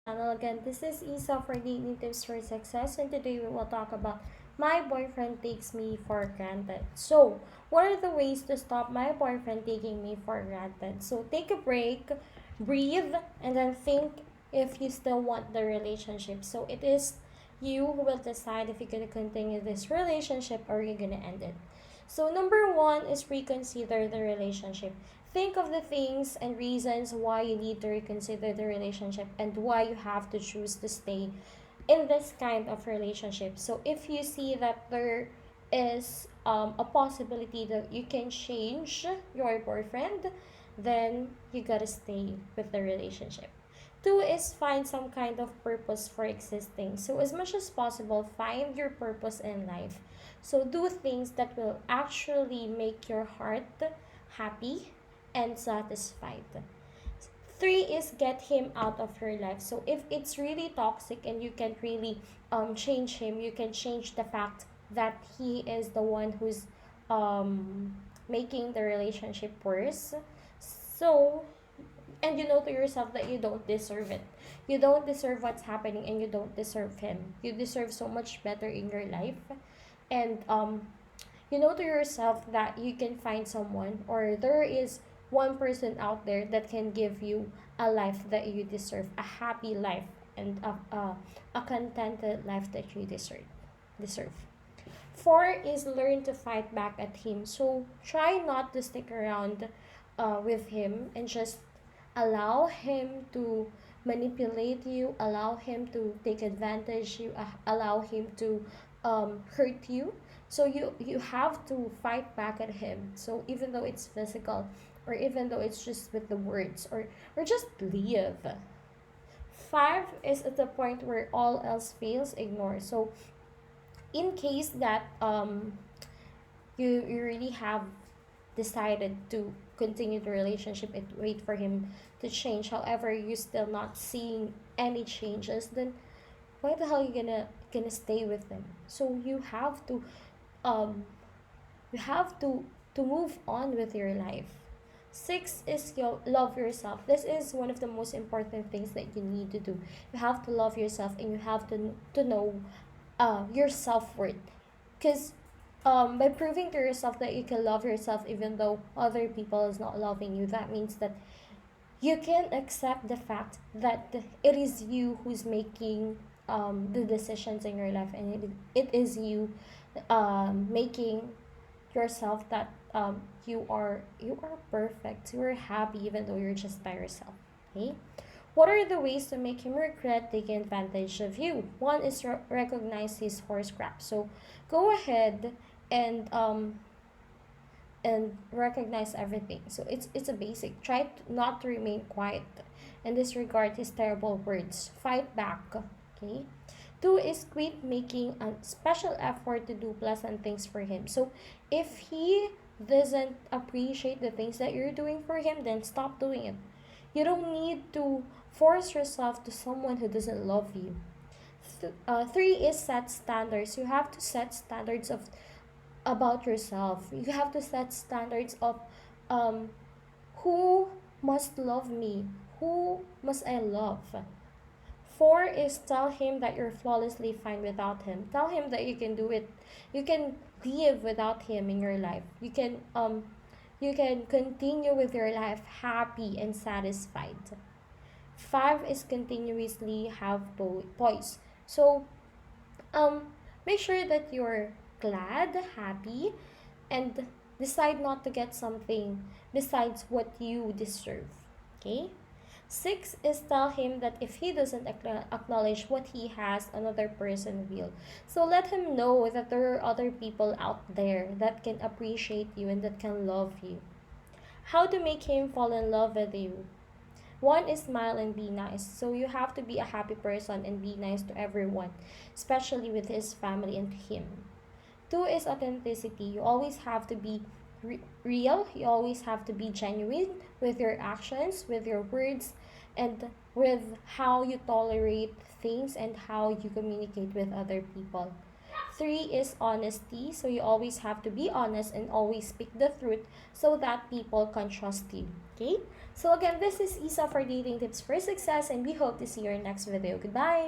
Channel again. This is Isa for Dating Tips for Success, and today we will talk about my boyfriend takes me for granted. So, what are the ways to stop my boyfriend taking me for granted? So, take a break, breathe, and then think if you still want the relationship. So, it is you who will decide if you're going to continue this relationship or you're going to end it. So, number one is reconsider the relationship. Think of the things and reasons why you need to reconsider the relationship and why you have to choose to stay in this kind of relationship. So if you see that there is a possibility that you can change your boyfriend, then you gotta stay with the relationship. Two is find some kind of purpose for existing. So as much as possible, find your purpose in life. So do things that will actually make your heart happy and satisfied. Three is get him out of your life. So if it's really toxic and you can really change him, you can change the fact that he is the one who's um, making the relationship worse. So, and you know to yourself that you don't deserve it. You don't deserve what's happening and you don't deserve him. You deserve so much better in your life. And you know to yourself that you can find someone or there is one person out there that can give you a life that you deserve, a happy life and a contented life that you deserve. Four is learn to fight back at him. So try not to stick around with him and just allow him to manipulate you, allow him to take advantage you, allow him to hurt you. So you have to fight back at him. So even though it's physical, or even though it's just with the words, or just leave. Five is at the point where all else fails, ignore. So in case that you really have decided to continue the relationship and wait for him to change, however you still not seeing any changes, then why the hell are you gonna stay with them? So um you have to move on with your life. Six is you love yourself. This is one of the most important things that you need to do. You have to love yourself and you have to know your self-worth. Because by proving to yourself that you can love yourself even though other people is not loving you, that means that you can accept the fact that it is you who's making the decisions in your life, and it is you making yourself that you are perfect, you are happy even though you're just by yourself. Okay, what are the ways to make him regret taking advantage of you? One is recognize his horse crap. So go ahead and recognize everything. So it's a basic. Try not to remain quiet and disregard his terrible words. Fight back. Okay. Two is quit making a special effort to do pleasant things for him. So if he doesn't appreciate the things that you're doing for him, then stop doing it. You don't need to force yourself to someone who doesn't love you. Three is set standards. You have to set standards of about yourself. You have to set standards of um, who must love me, who must I love. Four is tell him that you're flawlessly fine without him. Tell him that you can do it. You can live without him in your life. You can continue with your life happy and satisfied. Five is continuously have poise. So um make sure that you're glad, happy, and decide not to get something besides what you deserve. Okay? Six is tell him that if he doesn't acknowledge what he has, another person will. So let him know that there are other people out there that can appreciate you and that can love you. How to make him fall in love with you? One is smile and be nice. So you have to be a happy person and be nice to everyone, especially with his family and him. Two is authenticity. You always have to be real. You always have to be genuine with your actions, with your words, and with how you tolerate things and how you communicate with other people. Three is honesty. So you always have to be honest and always speak the truth so that people can trust you. Okay? So again, this is Isa for Dating Tips for Success, and we hope to see you in our next video. Goodbye!